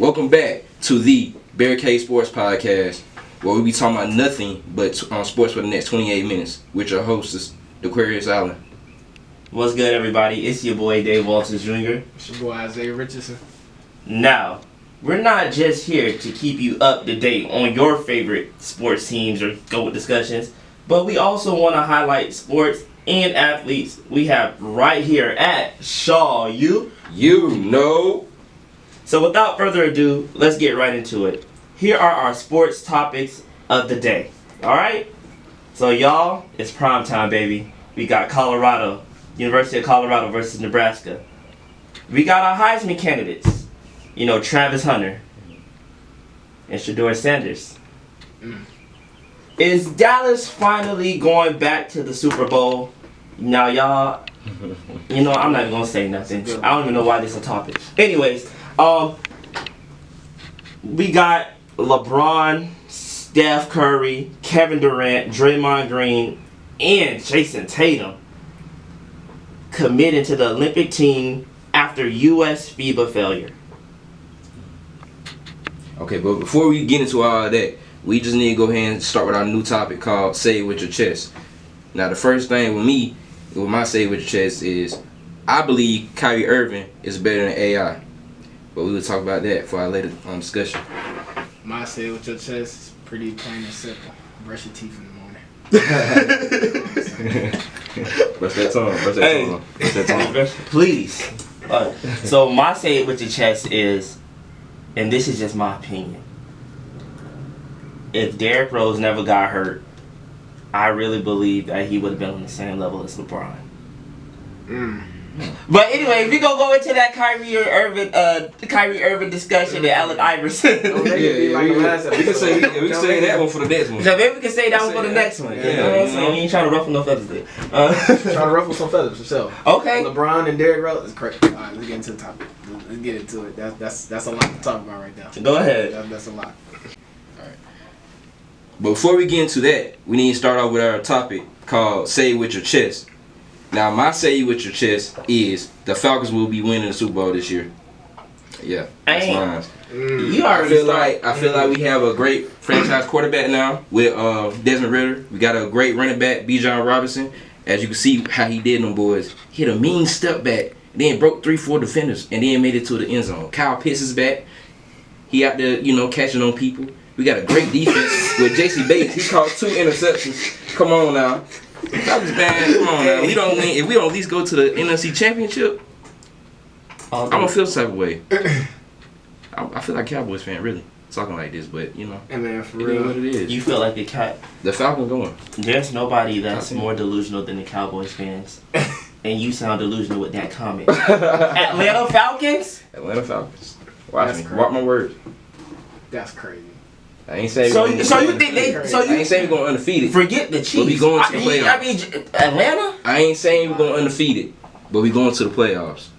Welcome back to the Barricade Sports Podcast, where we be talking about nothing but sports for the next 28 minutes with your hosts, Aquarius Allen. What's good, everybody? It's your boy Dave Walters Jr. It's your boy Isaiah Richardson. Now, we're not just here to keep you up to date on your favorite sports teams or GOAT discussions, but we also want to highlight sports and athletes we have right here at Shaw U. You know. So without further ado, let's get right into it. Here are our sports topics of the day. Alright? So y'all, it's prime time, baby. We got Colorado, University of Colorado versus Nebraska. We got our Heisman candidates. You know, Travis Hunter and Shedeur Sanders. Is Dallas finally going back to the Super Bowl? Now y'all, you know, I'm not even gonna say nothing. I don't even know why this is a topic. Anyways, we got LeBron, Steph Curry, Kevin Durant, Draymond Green, and Jason Tatum committed to the Olympic team after U.S. FIBA failure. Okay, but before we get into all of that, we just need to go ahead and start with our new topic called Say It With Your Chest. Now, the first thing with my Say It With Your Chest is, I believe Kyrie Irving is better than AI. But we will talk about that for our later discussion. My Say It With Your Chest is pretty plain and simple. Brush your teeth in the morning. Brush that tongue. Brush that tongue. Please. So my Say It With Your Chest is, and this is just my opinion, if Derrick Rose never got hurt, I really believe that he would have been on the same level as LeBron. But anyway, if we gonna go into that Kyrie Irving discussion and Allen Iverson. We can say that one for the next one. So maybe we can say that one for the next one. Yeah, you know what I'm saying? You ain't trying to ruffle no feathers there. Trying to ruffle some feathers for sure. Okay. LeBron and Derrick Rose is crazy. Alright, let's get into the topic. Let's get into it. That's a lot to talk about right now. Go ahead. That's a lot. But before we get into that, we need to start off with our topic called Say It With Your Chest. Now, my Say It With Your Chest is the Falcons will be winning the Super Bowl this year. Yeah, that's mine. You already I feel like we have a great franchise quarterback now with Desmond Ritter. We got a great running back, Bijan Robinson. As you can see how he did them boys. He hit a mean step back, then broke 3-4 defenders, and then made it to the end zone. Kyle Pitts is back. He out there, catching on people. We got a great defense with J.C. Bates. He caught 2 interceptions. Come on now. That was bad. Come on now. We don't win. If we don't at least go to the NFC Championship, I'm going to feel some type of way. I feel like Cowboys fan, really, talking like this, but, Hey man, for it real. is what it is. You feel like The Falcons going. There's nobody that's more delusional than the Cowboys fans. And you sound delusional with that comment. Atlanta Falcons? Atlanta Falcons. Watch That's me. crazy. Walk my words. That's crazy. I ain't saying So you think they? So I ain't you saying we're going undefeated. forget the Chiefs? We'll be going to the playoffs. I mean, Atlanta. I ain't saying we're going undefeated, but we going to the playoffs.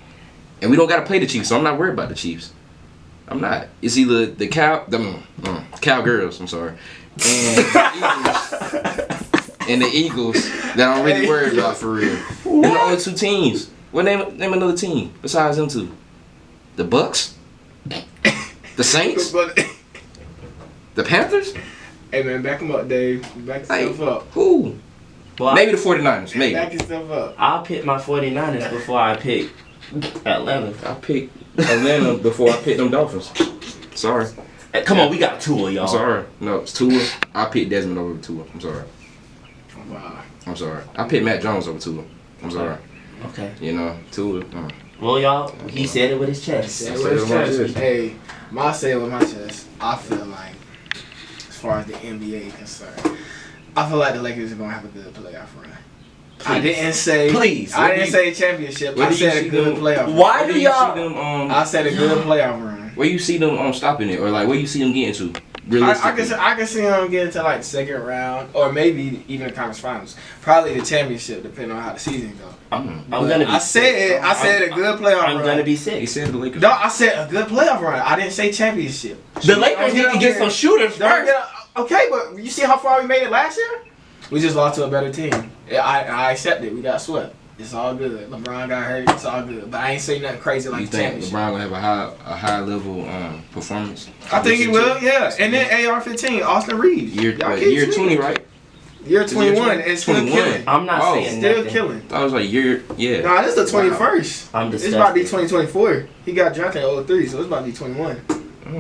And we don't got to play the Chiefs, so I'm not worried about the Chiefs. I'm not. It's either the Cowgirls, I'm sorry, and the Eagles that I'm really worried about for real. They're the only 2 teams. Name another team besides them 2. The Bucks? The Saints? The Panthers? Hey man, back him up, Dave. Back yourself up. Who? Well, Maybe the 49ers, maybe. Back yourself up. I'll pick my 49ers before I pick Atlanta. I picked Atlanta before I picked them Dolphins. Sorry. Hey, come on, we got Tua, y'all. I'm sorry. No, it's Tua. I picked Desmond over Tua. I'm sorry. Wow. I'm sorry. I picked Matt Jones over Tua. I'm sorry. Okay. Tua. Well, y'all, he said it with his chest. Say it with his chest. Hey, my Say It With My Chest, I feel like, as far as the NBA is concerned, I feel like the Lakers are going to have a good playoff run. I didn't say championship. I said a good playoff run. Why do y'all? I said a good playoff run. Where you see them stopping it, or like where you see them getting to? Realistically. I can see them getting to like the second round, or maybe even the conference finals. Probably the championship, depending on how the season goes. I'm gonna be. I said a good playoff run. I'm gonna be sick. He said the Lakers. No, I said a good playoff run. I didn't say championship. The Lakers need to get some shooters first. Okay, but you see how far we made it last year? We just lost to a better team. I accept it. We got swept. It's all good. LeBron got hurt. It's all good. But I ain't say nothing crazy like You the think championship. LeBron gonna have a high level performance? I think he will, yeah. And then AR-15, Austin Reeves. Year 20, right? Year 21, and still 21. killing. I'm not saying Still nothing. killing. I was like yeah. Nah, this is the 21st. I'm It's disgusted. about to be 2024. He got drafted in 03, so it's about to be 21.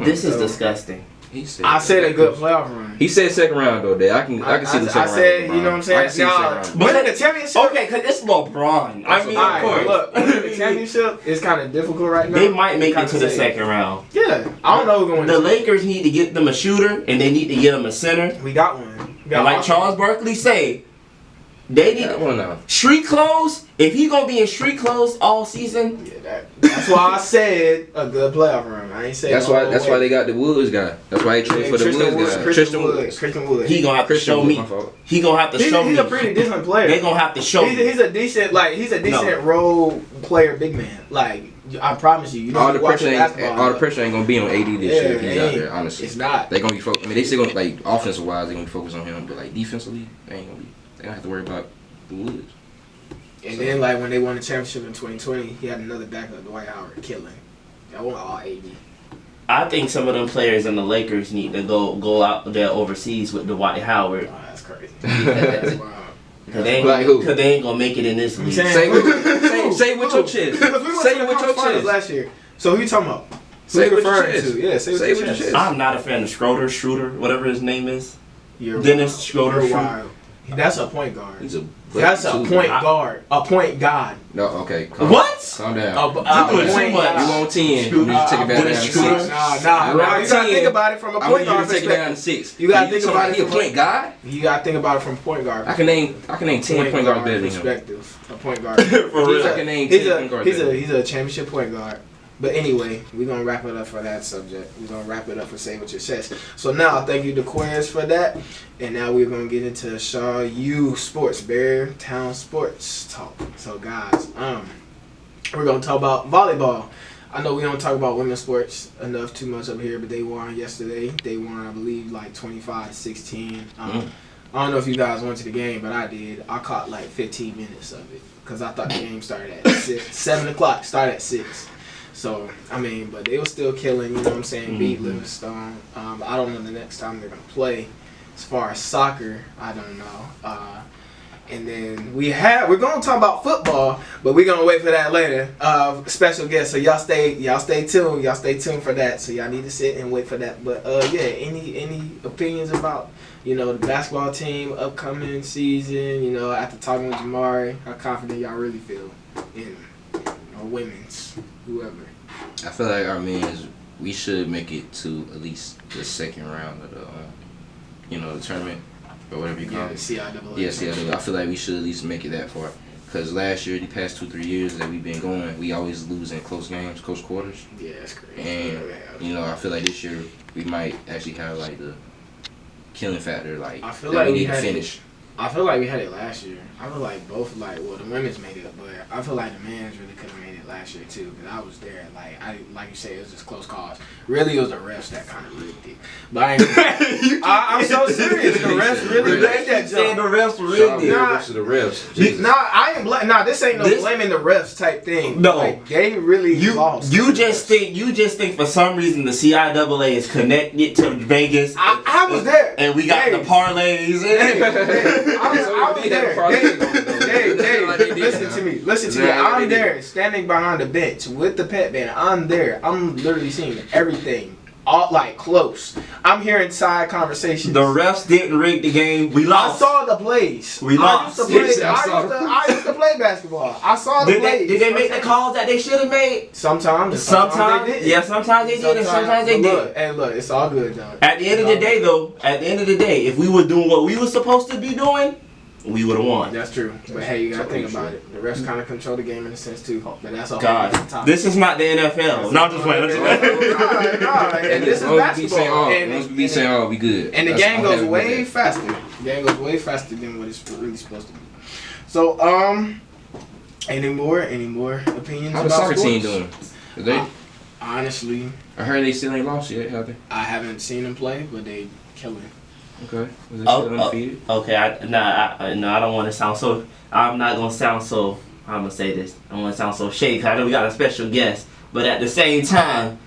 This is So- disgusting. He said I said a good playoff run. He said second round though. Dad. I can see the second round. I said, you know what I'm I saying? can see the Nah, second round. winning the championship. Okay, because it's LeBron. I mean, of Alright, course. look, winning the championship is kind of difficult right now. They might make it Kinda to the say- second round. Yeah, I don't know who's going to The win. Lakers need to get them a shooter, and they need to get them a center. We got one. We got And like Austin. Charles Barkley say, they need That one now. street clothes. If he gonna be in street clothes all season, Yeah, that's why I said a good playoff run. I ain't saying That's why they got the Woods guy. That's why they traded for the Woods guy. Christian Wood. he gonna have to Christian show Wood, me. my fault. He gonna have to show me. He's a pretty decent player. They gonna have to show me. He's a decent role player, big man. Like I promise you, you know, All the watch pressure ain't gonna be on AD this year if he's out there. Honestly, It's not. They gonna be focused. I mean, they still gonna like offensive wise, they gonna be focused on him, but like defensively, they ain't gonna be. They don't have to worry about the Woods. And then like when they won the championship in 2020, he had another backup, Dwight Howard, killing. I want all AD. I think some of them players in the Lakers need to go out there overseas with Dwight Howard. Oh, that's crazy. Because Wow. Like who? they ain't gonna make it in this league. Say with your chest. Because we went Say to the it with your conference finals chest. last year. So who you talking about? Say Who with your referring chest. to? Yeah, say with your chest. I'm not a fan of Schroeder, whatever his name is. You're Dennis wild. Schroeder. You're wild. That's a point guard. He's a. That's a point guard. A point god. No, okay. What? Calm down. A doing point too much. god. You on 10. You need to take it back down to Dennis 6. Schroeder. Nah. You You gotta on think 10. about it from a I point need you guard to take it down to perspective. 6. You gotta think about it He a from point guard. You gotta think about it from point guard. I can name 10 point guards better than him. perspective. A point guard. For real. I can name 10 point guards better. He's a championship point guard. But anyway, we're gonna wrap it up for that subject. We're gonna wrap it up for Say What Your Chest. So now thank you to Quez for that. And now we're gonna get into Shaw U Sports, Bear Town Sports Talk. So guys, we're gonna talk about volleyball. I know we don't talk about women's sports enough too much up here, but they won yesterday. They won, I believe, like 25-16. I don't know if you guys went to the game, but I did. I caught like 15 minutes of it because I thought the game started at 6. 7 o'clock, started at 6. So, I mean, but they were still killing, you know what I'm saying, beat Livingstone. I don't know the next time they're going to play. As far as soccer, I don't know. And then we're going to talk about football, but we're going to wait for that later. Special guest, so y'all stay tuned. Y'all stay tuned for that. So y'all need to sit and wait for that. But yeah, any opinions about, you know, the basketball team, upcoming season, you know, after talking with Jamari, how confident y'all really feel in women's, whoever? I feel like our men's, we should make it to at least the second round of the, the tournament or whatever you call Yeah, it. CIAA. Yeah, CIAA. I feel like we should at least make it that far. Because last year, the past 2-3 years that we've been going, we always lose in close games, close quarters. Yeah, that's crazy. And, I feel like this year we might actually have like the killing factor. Like, I feel that like we we need to had finish. I feel like we had it last year. I feel like both, the women's made it, but I feel like the men's really could have made it last year too. Because I was there. Like you say, it was just close calls. Really, it was the refs that kind of rigged it. But I'm so serious. The refs really rigged that Saying jump. the refs rigged it. Nah. to the refs. Nah, I ain't this ain't no This- blaming the refs type thing. No. Like, they really lost. You just think for some reason the CIAA is connected to Vegas. I was there. And we got Hey. the parlays. I was there. Dave, listen to me. I'm there, standing behind the bench with the pet band. I'm there. I'm literally seeing everything, all close. I'm hearing side conversations. The refs didn't rig the game. We I lost. saw the plays. We lost. I used to play basketball. I saw the plays. Did they make the calls that they should have made? Sometimes they did. Yeah, sometimes they did and sometimes they did. Look, it's all good, John. At the end of the day, though, if we were doing what we were supposed to be doing, we would have won. That's true. But hey, you gotta think about it. The refs kind of control the game in a sense too. But that's a whole God, different topic. this is not the NFL. No, I'm just playing. And this is basketball. Once we saying all, we good. And the That's game all goes having way with faster. The game goes way faster than what it's really supposed to be. So, any more opinions How the about soccer sports? team doing? They, Honestly, I heard they still ain't lost yet, have they? I haven't seen them play, but they killing. Okay. Was they still undefeated? Okay, I don't want to sound so. I'm not gonna sound so I'm gonna say this. I don't want to sound so shady because I know we got a special guest, but at the same time,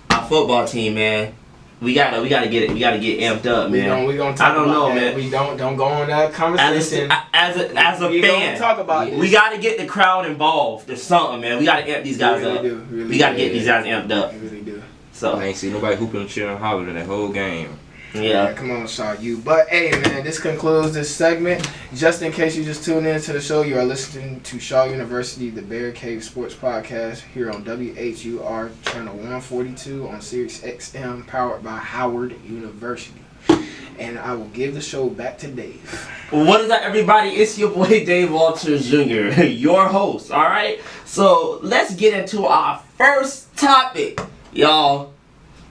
our football team, man, we gotta get it. We gotta get amped up, man. We gonna talk I don't about know, that. man. We don't go on that conversation. As a we fan, don't talk about this. we gotta get the crowd involved. There's something, man. We gotta amp these guys up. We gotta get these guys amped up. We really do. So I ain't see nobody hooping and cheering and hollering that whole game. yeah. Come on, Shaw, you. But hey, man, this concludes this segment. Just in case you just tuned in to the show, you are listening to Shaw University, the Bear Cave Sports Podcast, here on WHUR channel 142 on Sirius XM, powered by Howard University. And I will give the show back to Dave. What is up, everybody? It's your boy Dave Walters Jr., your host. All right. So let's get into our first topic, y'all.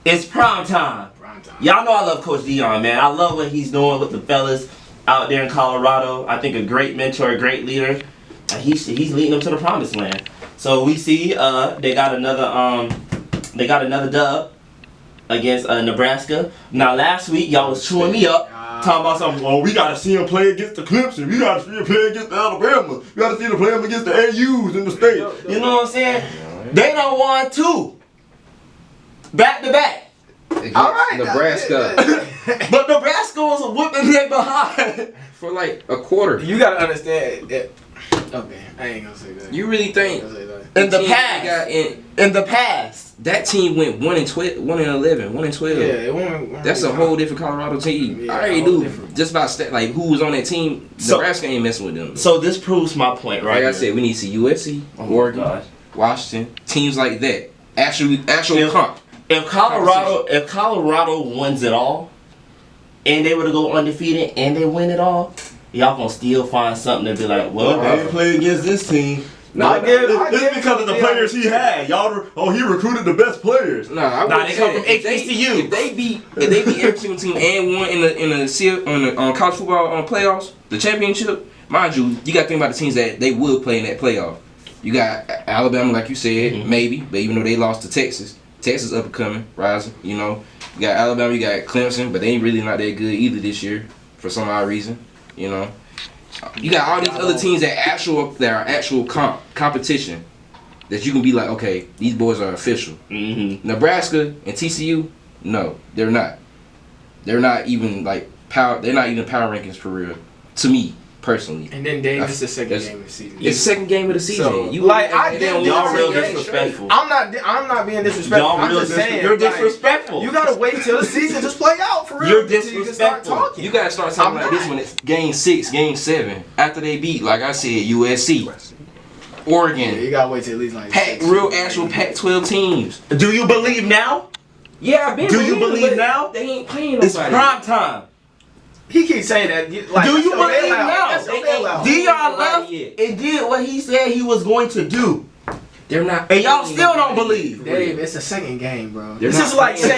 It's prime time. Y'all know I love Coach Dion, man. I love what he's doing with the fellas out there in Colorado. I think a great mentor, a great leader. He's leading them to the promised land. So we see they got another dub against Nebraska. Now last week y'all was chewing me up, talking about something. Oh, we gotta see him play against the Clemson. We gotta see him play against the Alabama. We gotta see him play him against the AU's in the state. You know what I'm saying? They done won 2 back to back. All right, Nebraska. But Nebraska was whipping their behind For like a quarter. You gotta understand that. Okay, I ain't gonna say that. You really think in the team past? got In the past, that team went 1-12, 1-11, 1-12. Yeah, it won't. That's a whole different Colorado team. Yeah, I already whole do. different. Just about like who was on that team. So- Nebraska ain't messing with them. so this proves my point, right? Like I here. said, we need to see USC, Oh my Oregon, gosh. Washington, teams like that. Actual Yeah. comp. If Colorado wins it all, and they were to go undefeated and they win it all, y'all gonna still find something to be like, well, they didn't play against this team. I give It's because of the players he had. He recruited the best players. Nah, They come from HBCU. If they beat every single team and won on college football playoffs, the championship, mind you, you got to think about the teams that they will play in that playoff. You got Alabama, like you said, maybe, but even though they lost to Texas up and coming, rising. You know, you got Alabama, you got Clemson, but they ain't really not that good either this year for some odd reason. You know, you got all these other teams that are actual competition that you can be like, okay, these boys are official. Mm-hmm. Nebraska and TCU, no, they're not. They're not even like power. They're not even power rankings for real. To me personally. And then Dave, it's the second game of the season. It's the second game of the season. So, You like, I they get don't y'all want real to- disrespectful. I'm not being disrespectful. Y'all I'm real just saying. You're like, disrespectful. you gotta wait till the season just play out for real. You're until you can start disrespectful. talking. You gotta start talking I'm like this not. when it's game 6, game 7. After they beat, like I said, USC, Yeah, Oregon, you gotta wait till at least like actual Pac-12 teams. Do you believe now? Yeah, I've been. Do you believing, believe but now? They ain't playing nobody. It's prime time. He keeps saying that. Like, Do that's you your believe bailout. now? That's your They ain't bailout. Dion left Nobody and did what he said he was going to do. They're not. And y'all playing still don't nobody. believe. Dave, it's the second game, bro. They're This not is like playing.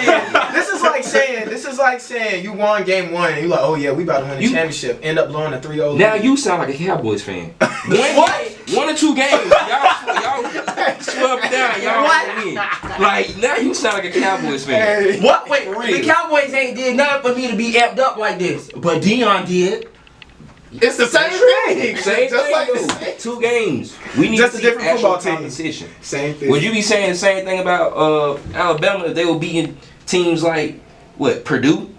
saying. This is like saying you won game 1 and you like, oh yeah, we about to win the championship. End up blowing a 3-0. Now you sound like a Cowboys fan. What? 1 or 2 games, y'all swept down. Y'all What? win. Like now you sound like a Cowboys fan. Hey. What? Wait, For the real. Cowboys ain't did nothing for me to be amped up like this. But Dion did. It's the same thing. Same Just thing. like though. the same. 2 games. We need Just to a see different actual football team. competition. Same thing. Would you be saying the same thing about Alabama if they were beating teams like Purdue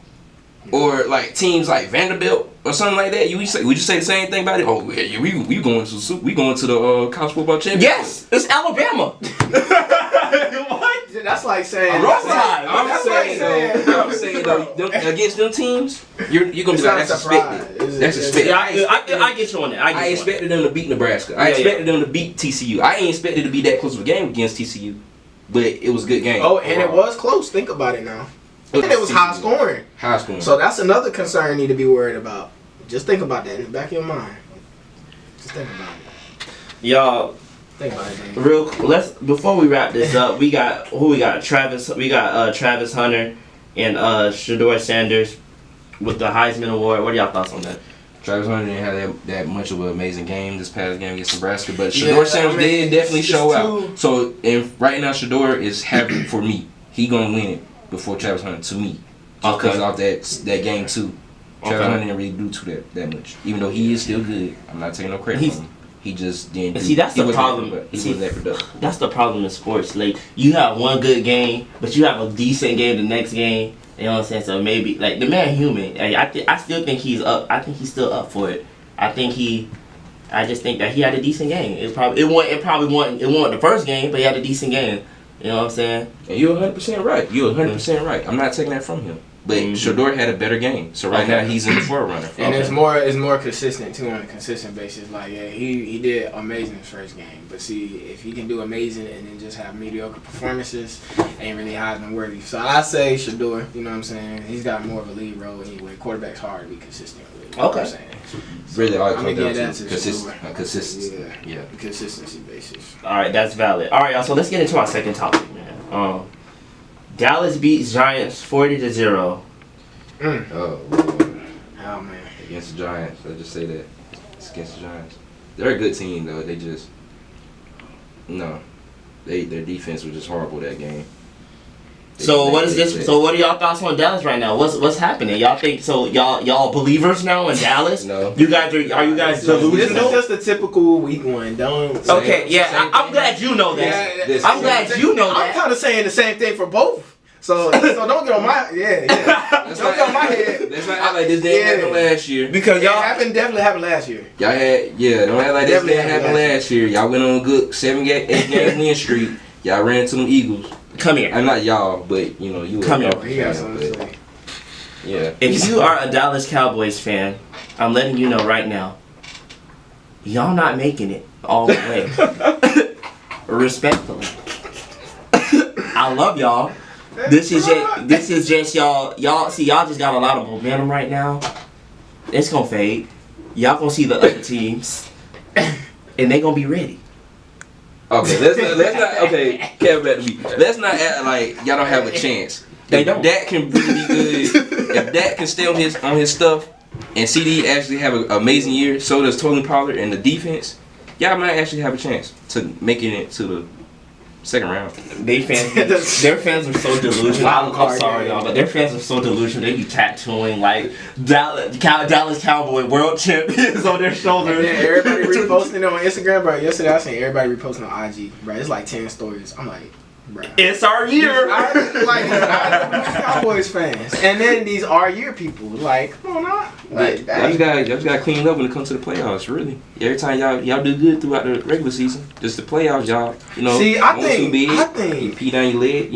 or like teams like Vanderbilt or something like that? Would you say the same thing about it? Oh yeah, we going to the college football championship. Yes, it's Alabama. What? That's like saying. Roll that's like- Tide. I'm saying though, against them teams, you're gonna be It's like not that's a surprise. expected. That's expected. Yeah, I get you on that. I expected them to beat Nebraska. I Yeah, expected them to beat TCU. I ain't expected to be that close of a game against TCU, but it was a good game. Oh, and it was close. Think about it now. And it was high scoring. High scoring. So that's another concern you need to be worried about. Just think about that in the back of your mind. Just think about it. Y'all, Think about it, Dave. let's before we wrap this up, we got Travis Hunter and Shador Sanders with the Heisman Award. What are y'all thoughts on that? Travis Hunter didn't have that much of an amazing game this past game against Nebraska, but Yeah, Shador Sanders I mean, did definitely it's show too- out. So right now, Shador is having for me. He gonna win it before Travis Hunter to me, just because off that game too. Travis Okay. Hunter didn't really do that much, even though he is still good. I'm not taking no credit from him. He just didn't. See, that's the problem. He wasn't that productive. That's the problem in sports. Like, you have one good game, but you have a decent game the next game. You know what I'm saying? So maybe, like, the man human. Like, I still think he's up. I think he's still up for it. I just think that he had a decent game. It probably wasn't the first game, but he had a decent game. You know what I'm saying? And you're 100% right. You're 100% right. I'm not taking that from him. But Shador had a better game, so right now he's in the forerunner. And it's more consistent too on a consistent basis. Like he did amazing his first game, but see if he can do amazing and then just have mediocre performances, ain't really Heisman worthy. So I say Shador. You know what I'm saying? He's got more of a lead role anyway. Quarterback's hard to be consistent with. You know what I'm saying? So really, all it I'm comes gonna down give that to Shador. consistency. Yeah, Consistency basis. All right, that's valid. All right, y'all. So let's get into our second topic, man. Dallas beats Giants 40-0. Oh, Lord. Oh man. Against the Giants. Let's just say that. It's against the Giants. They're a good team though. They just their defense was just horrible that game. So what is this? So what are y'all thoughts on Dallas right now? What's happening? Y'all think so? Y'all believers now in Dallas? No. You guys are you guys delusional? This is just a typical week one. Don't. Okay, yeah. I'm glad you know that. I'm glad you know that. I'm kind of saying the same thing for both. So don't get on my don't get on my head. Let's not act like this didn't happen last year. Because y'all definitely happened last year. Y'all had don't act like this didn't happen last year. Y'all went on a good 8 game win streak. Y'all ran into them Eagles. Come here. I'm not y'all, but you come here. He got something to say. Yeah. If you are a Dallas Cowboys fan, I'm letting you know right now, y'all not making it all the way. Respectfully. I love y'all. This is just y'all see y'all just got a lot of momentum right now. It's gonna fade. Y'all gonna see the other teams and they gonna be ready. Okay, let's not okay, Kevin back to me. Let's not act like y'all don't have a chance. They If don't. Dak can really be good, if Dak can stay on his stuff and CD actually have an amazing year, so does Tony Pollard and the defense, y'all might actually have a chance to making it to the second round. Their fans are so delusional. I'm sorry, y'all, but their fans are so delusional. They be tattooing like Dallas Cowboy world champions on their shoulders. And everybody reposting it on Instagram, bro. Yesterday I seen everybody reposting on IG, bro. It's like 10 stories. I'm like, bro. It's our year. These Cowboys fans, and then these our year people. Like, come on, now. Like, Y'all just gotta clean up when it comes to the playoffs. Really, every time y'all do good throughout the regular season, just the playoffs, y'all. See, I think you pee down your leg.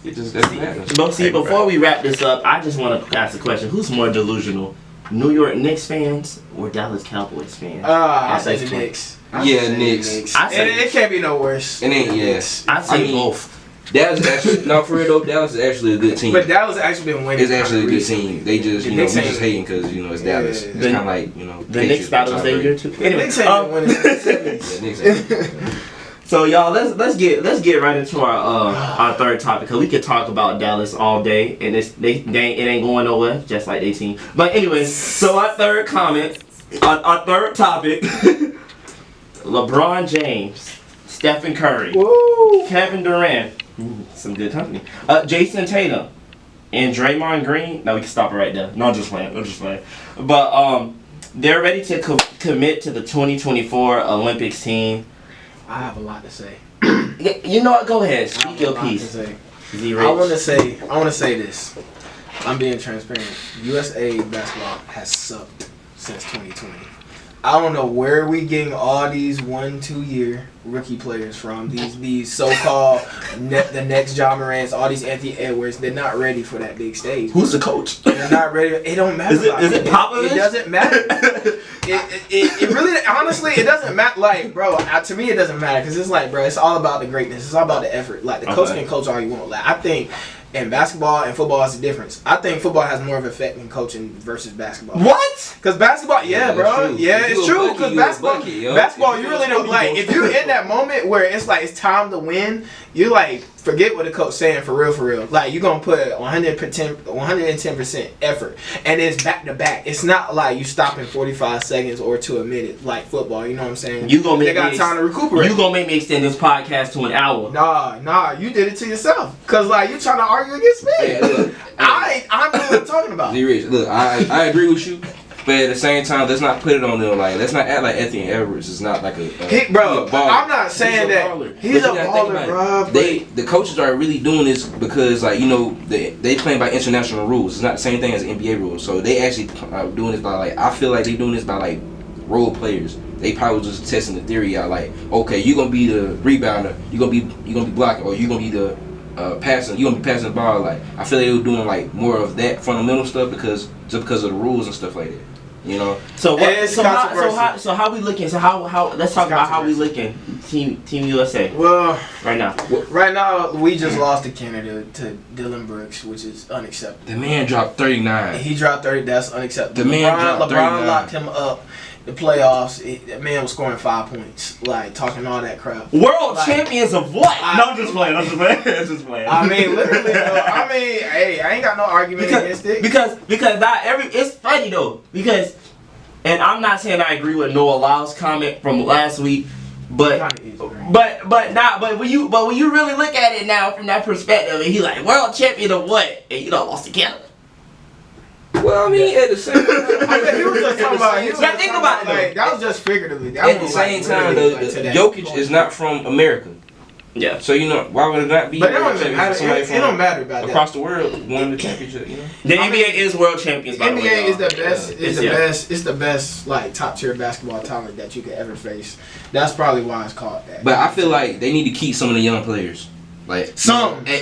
It just doesn't matter. But see, before we wrap this up, I just want to ask a question: who's more delusional, New York Knicks fans or Dallas Cowboys fans? I say the Knicks. Knicks. It can't be no worse. It ain't. Yes, I say both. Dallas is actually for real though. Dallas is actually a good team. But Dallas actually been winning. It's actually a good team. They just we just hating because it's Dallas. It's kind of like the Knicks battles their year too. Anyway, Knicks ain't winning since the 70s. So y'all, let's get right into our third topic, because we could talk about Dallas all day and it ain't going nowhere, just like they team. But anyway, so our third topic, LeBron James, Stephen Curry, Woo. Kevin Durant, some good company, Jason Tatum, and Draymond Green. Now we can stop it right there. No, I'm just playing. But they're ready to commit to the 2024 Olympics team. I have a lot to say. You know what? Go ahead. Speak your piece. I want to say this. I'm being transparent. USA basketball has sucked since 2020. I don't know where we getting all these 1-2 year rookie players from. These so-called the next Ja Morants, all these Anthony Edwards. They're not ready for that big stage. Who's the coach? They're not ready. It don't matter. Is it Popovich? It doesn't matter. It really, honestly, it doesn't matter. Like, bro, to me, it doesn't matter because it's like, bro, it's all about the greatness. It's all about the effort. Like, the coach can coach all you want. Like, I think. And basketball and football is the difference. I think football has more of an effect in coaching versus basketball. What? Because basketball, bro. Yeah, it's true. Because basketball, you really don't, like, if you're in that moment where it's like it's time to win, you like, forget what the coach saying for real. Like, you're going to put 110% effort. And it's back to back. It's not like you stop in 45 seconds or to a minute like football. You know what I'm saying? They got time to recuperate. You going to make me extend this podcast to an hour. Nah. You did it to yourself. Because, like, you trying to argue against me. Yeah, look, I know what I'm talking about. Rich, look, I agree with you. But at the same time, let's not put it on them. Like, let's not act like Anthony Edwards is not like bro. he a baller. I'm not saying that he's a baller, bro. The coaches are really doing this because, like, you know, they playing by international rules. It's not the same thing as NBA rules. So they actually are doing this by, like, I feel like they doing this by, like, role players. They probably just testing the theory out. Like, okay, you gonna be the rebounder. You gonna be blocking, or you gonna be the passing. You gonna be passing the ball. Like, I feel like they were doing like more of that fundamental stuff because of the rules and stuff like that. You know. So what? So how we looking? So how? Let's talk about how we looking. Team USA. Well, right now we just lost to Canada to Dylan Brooks, which is unacceptable. The man dropped 39. He dropped 30. That's unacceptable. The man dropped 39. LeBron locked him up. The playoffs, that man was scoring 5 points, like talking all that crap. World champions of what? No, I'm just playing. I'm just playing. I mean, literally, though. I mean, hey, I ain't got no argument against it. Because not it's funny though. Because, and I'm not saying I agree with Noah Lyles' comment from last week, but when you really look at it now from that perspective, and he like world champion of what? And you don't lost to Canada. Well, I mean, at the same time, I mean, he was just talking about. Think about it. Like, that was just figuratively. At the same time, Jokic is not from America. Yeah. So you know why would it not be? But it don't matter. It don't matter about across the world won the championship. You know. The NBA is world champions. By NBA the way, is the best. It's the best like top tier basketball talent that you could ever face. That's probably why it's called that. But I feel like they need to keep some of the young players. Like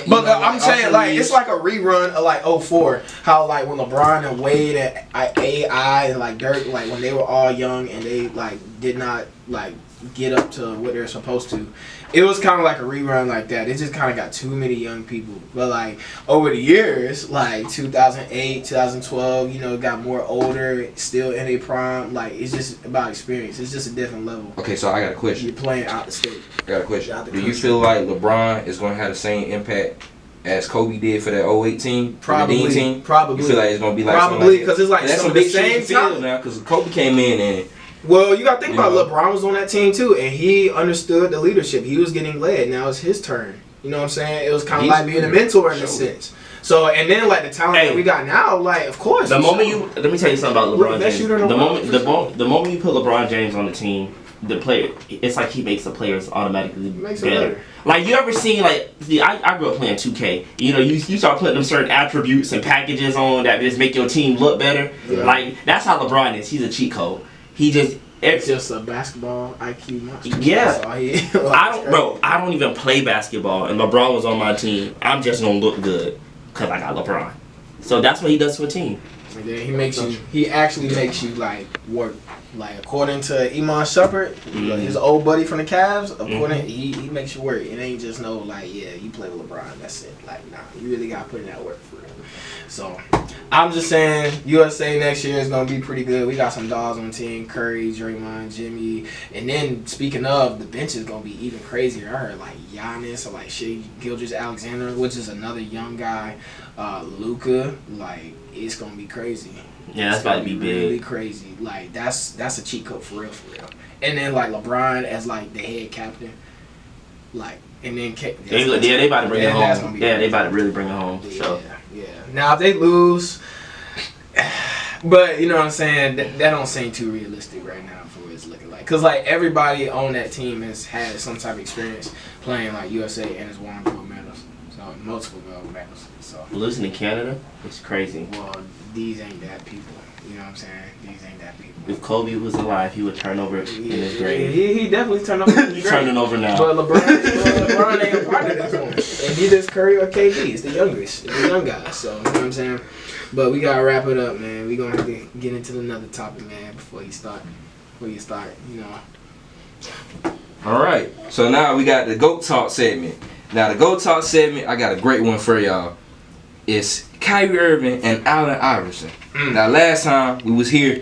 but I'm saying like it's like a rerun of like 04. How like when LeBron and Wade and AI and like Dirk, like when they were all young and they like did not like get up to what they're supposed to. It was kind of like a rerun like that. It just kind of got too many young people. But like over the years, like 2008, 2012, you know, got more older, still in a prime. Like it's just about experience. It's just a different level. Okay, so I got a question. You're playing out the state. I got a question. Do you feel like LeBron is going to have the same impact as Kobe did for that 08 team? Probably. The Dean team? Probably. You feel like it's going to be like probably because it's like that's some big same talent now because Kobe came in and. Well, you got to think about LeBron was on that team too, and he understood the leadership. He was getting led. Now it's his turn. You know what I'm saying? It was kind of like being a mentor in a sense. So, and then like the talent that we got now, like of course. The moment let me tell you something about LeBron James. The moment you put LeBron James on the team, the player, it's like he makes the players automatically better. Like you ever seen I grew up playing 2K. You know, you start putting them certain attributes and packages on that just make your team look better. Yeah. Like that's how LeBron is. He's a cheat code. It's just a basketball IQ monster. Yeah. I don't even play basketball, and LeBron was on my team. I'm just gonna look good because I got LeBron. So that's what he does for a team. And then he actually makes you like work. Like according to Iman Shumpert, his old buddy from the Cavs, he makes you work. It ain't just no like, yeah, you play with LeBron, that's it. Like, nah, you really gotta put in that work for real. So I'm just saying USA next year is gonna be pretty good. We got some dogs on the team, Curry, Draymond, Jimmy. And then speaking of, the bench is gonna be even crazier. I heard like Giannis or like Shai Gilgeous-Alexander, which is another young guy, Luka, like it's gonna be crazy. Yeah, that's about to be big. Really crazy. Like that's a cheat code for real. And then like LeBron as like the head captain, like and then they about to bring it home. Yeah, they about to really bring it home. Yeah, yeah. Now if they lose, but you know what I'm saying, that don't seem too realistic right now for what it's looking like. Cause like everybody on that team has had some type of experience playing like USA and has won gold medals, so multiple gold medals. So losing to Canada, it's crazy. Well, these ain't that people. You know what I'm saying? These ain't that people. If Kobe was alive, he would turn over in his grave. He definitely turned over in his grave. He's turning over now. But LeBron ain't a part of this one. And neither is Curry or KD. It's the youngest. It's the young guys. So, you know what I'm saying? But we got to wrap it up, man. We're going to have to get into another topic, man, before you start, you know. All right. So now we got the GOAT Talk segment. Now, the GOAT Talk segment, I got a great one for y'all. It's Kyrie Irving and Allen Iverson. Now, last time we was here,